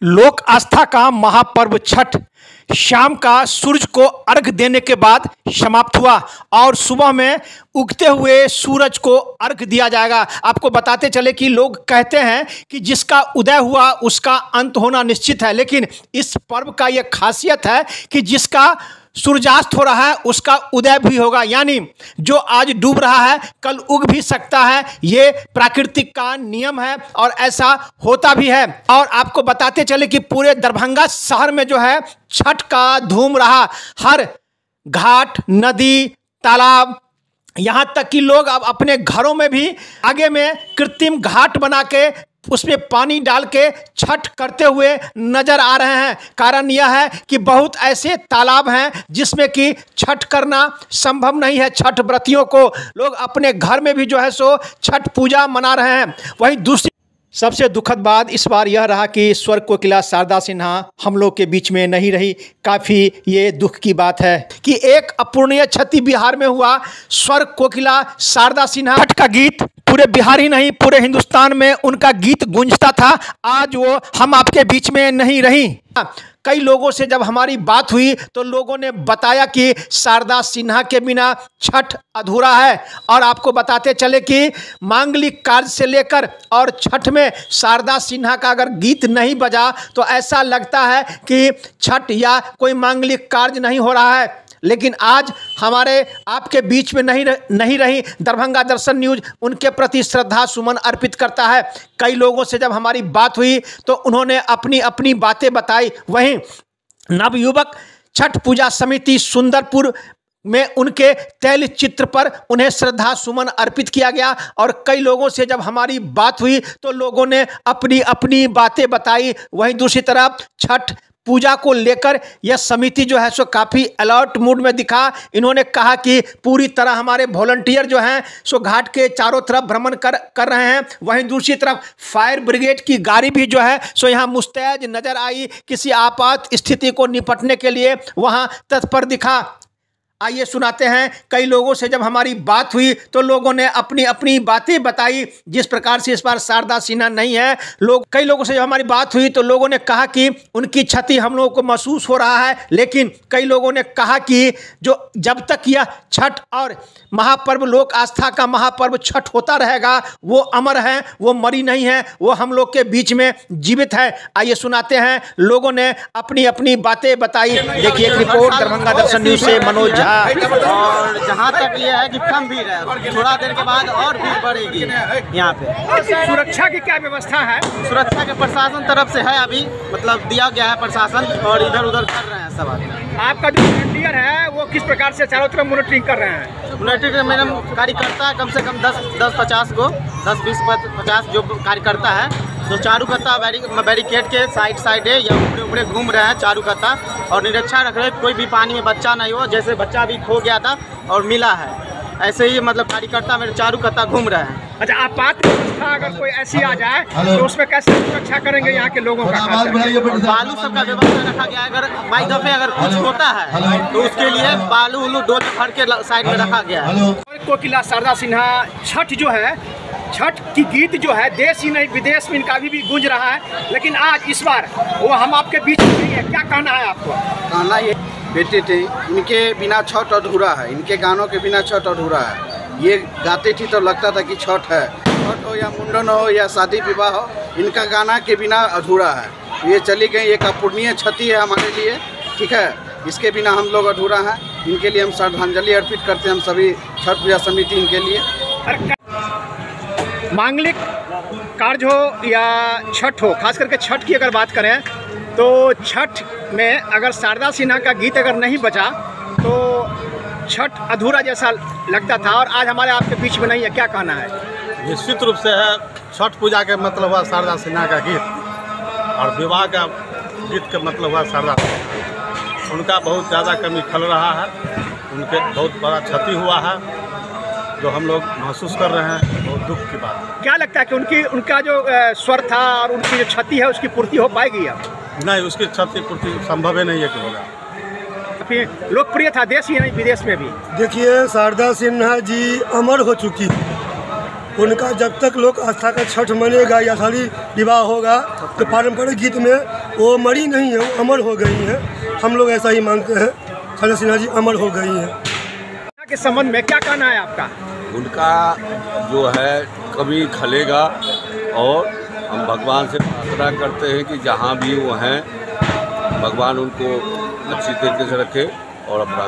लोक आस्था का महापर्व छठ शाम का सूरज को अर्घ देने के बाद समाप्त हुआ और सुबह में उगते हुए सूरज को अर्घ दिया जाएगा। आपको बताते चले कि लोग कहते हैं कि जिसका उदय हुआ उसका अंत होना निश्चित है, लेकिन इस पर्व का यह खासियत है कि जिसका सूर्यास्त हो रहा है उसका उदय भी होगा, यानी जो आज डूब रहा है कल उग भी सकता है। ये प्राकृतिक का नियम है और ऐसा होता भी है। और आपको बताते चले कि पूरे दरभंगा शहर में जो है छठ का धूम रहा। हर घाट, नदी, तालाब, यहाँ तक कि लोग अब अपने घरों में भी आगे में कृत्रिम घाट बना के उसमें पानी डाल के छठ करते हुए नजर आ रहे हैं। कारण यह है कि बहुत ऐसे तालाब हैं जिसमें कि छठ करना संभव नहीं है। छठ व्रतियों को लोग अपने घर में भी जो है सो छठ पूजा मना रहे हैं। वहीं दूसरी सबसे दुखद बात इस बार यह रहा कि स्वर्ग कोकिला शारदा सिन्हा हम लोग के बीच में नहीं रही। काफ़ी ये दुख की बात है कि एक अपूर्णीय क्षति बिहार में हुआ। स्वर्ग कोकिला शारदा सिन्हा छठ का गीत पूरे बिहार ही नहीं पूरे हिंदुस्तान में उनका गीत गूंजता था। आज वो हम आपके बीच में नहीं रही। कई लोगों से जब हमारी बात हुई तो लोगों ने बताया कि शारदा सिन्हा के बिना छठ अधूरा है। और आपको बताते चले कि मांगलिक कार्य से लेकर और छठ में शारदा सिन्हा का अगर गीत नहीं बजा तो ऐसा लगता है कि छठ या कोई मांगलिक कार्य नहीं हो रहा है। लेकिन आज हमारे आपके बीच में नहीं रही। दरभंगा दर्शन न्यूज़ उनके प्रति श्रद्धा सुमन अर्पित करता है। कई लोगों से जब हमारी बात हुई तो उन्होंने अपनी अपनी बातें बताई। वहीं नवयुवक छठ पूजा समिति सुंदरपुर में उनके तैल चित्र पर उन्हें श्रद्धा सुमन अर्पित किया गया। और कई लोगों से जब हमारी बात हुई तो लोगों ने अपनी अपनी बातें बताई। वहीं दूसरी तरफ छठ पूजा को लेकर यह समिति जो है सो काफ़ी अलर्ट मूड में दिखा। इन्होंने कहा कि पूरी तरह हमारे वॉलंटियर जो हैं सो घाट के चारों तरफ भ्रमण कर रहे हैं। वहीं दूसरी तरफ फायर ब्रिगेड की गाड़ी भी जो है सो यहाँ मुस्तैद नजर आई, किसी आपात स्थिति को निपटने के लिए वहाँ तत्पर दिखा। आइए सुनाते हैं। कई लोगों से जब हमारी बात हुई तो लोगों ने अपनी अपनी बातें बताई। जिस प्रकार से इस बार शारदा सिन्हा नहीं है, कई लोगों से जब हमारी बात हुई तो लोगों ने कहा कि उनकी क्षति हम लोगों को महसूस हो रहा है। लेकिन कई लोगों ने कहा कि जो जब तक यह छठ और महापर्व लोक आस्था का महापर्व छठ होता रहेगा वो अमर है, वो मरी नहीं है, वो हम लोग के बीच में जीवित है। आइए सुनाते हैं। लोगों ने अपनी अपनी बातें बताई। देखिए एक रिपोर्ट दरभंगा दर्शन न्यूज़ से मनोज झा। और जहाँ तक ये है कि कम भीड़ है, थोड़ा देर के बाद और भीड़ बढ़ेगी यहाँ पे। सुरक्षा की क्या व्यवस्था है? सुरक्षा के प्रशासन तरफ से है, अभी मतलब दिया गया है प्रशासन और इधर उधर कर रहे हैं सब आदमी। आपका जो वॉलंटियर है वो किस प्रकार से चारों तरफ मॉनिटरिंग कर रहे हैं? मॉनिटरिंग मैडम कार्यकर्ता कम से कम 10-50 को 10-20-50 जो कार्यकर्ता है तो चारू कत्ता बैरिकेड के साइड है या ऊपरे घूम रहे हैं चारू कत्ता और निरीक्षण रख रहे हैं कोई भी पानी में बच्चा नहीं हो। जैसे बच्चा अभी खो गया था और मिला है, ऐसे ही मतलब कार्यकर्ता मेरे चारू कत्ता घूम रहे हैं। अच्छा, आपात व्यवस्था अगर कोई ऐसी आ जाए तो उसमें कैसे सुरक्षा करेंगे यहाँ के लोगों का? बालू सबका व्यवस्था रखा गया है। अगर बाई दफे अगर कुछ होता है तो उसके लिए बालू उलू डोल भर के साइड में रखा गया है। कोकिला शारदा सिन्हा छठ जो है, छठ की गीत जो है देश ही नहीं विदेश में इनका भी गूंज रहा है। लेकिन आज इस बार वो हम आपके बीच में नहीं है। क्या कहना है आपको? कहना ये बेटे थे, इनके बिना छठ अधूरा है, इनके गानों के बिना छठ अधूरा है। ये गाते थी तो लगता था कि छठ है। छठ हो या मुंडन हो या शादी विवाह हो, इनका गाना के बिना अधूरा है। ये चली गई, एक अपूर्णीय क्षति है हमारे लिए, ठीक है। इसके बिना हम लोग अधूरा हैं। इनके लिए हम श्रद्धांजलि अर्पित करते हैं, हम सभी छठ पूजा समिति इनके लिए। मांगलिक कार्य हो या छठ हो, खास करके छठ की अगर बात करें तो छठ में अगर शारदा सिन्हा का गीत अगर नहीं बजा तो छठ अधूरा जैसा लगता था और आज हमारे आपके बीच में नहीं है। क्या कहना है? निश्चित रूप से है, छठ पूजा के मतलब हुआ शारदा सिन्हा का गीत और विवाह का गीत का मतलब हुआ शारदा सिन्हा। उनका बहुत ज़्यादा कमी खल रहा है, उनके बहुत बड़ा क्षति हुआ है जो हम लोग महसूस कर रहे हैं। बहुत दुख की बात है। क्या लगता है कि उनका जो स्वर था और उनकी जो क्षति है उसकी पूर्ति हो पाएगी? अब नहीं, उसकी क्षति पूर्ति संभव ही नहीं है कि होगा। फिर लोकप्रिय था देश ही नहीं विदेश में भी। देखिए शारदा सिन्हा जी अमर हो चुकी, उनका जब तक लोक आस्था का छठ मनेगा या शादी विवाह होगा तो पारंपरिक गीत में वो मरी नहीं है, वो अमर हो गई हैं। हम लोग ऐसा ही मानते हैं, संजय सिन्हा जी अमर हो गई हैं। के संबंध में क्या कहना है आपका? उनका जो है कभी खलेगा और हम भगवान से प्रार्थना करते हैं कि जहाँ भी वो हैं भगवान उनको अच्छी तरीके से रखे और अपना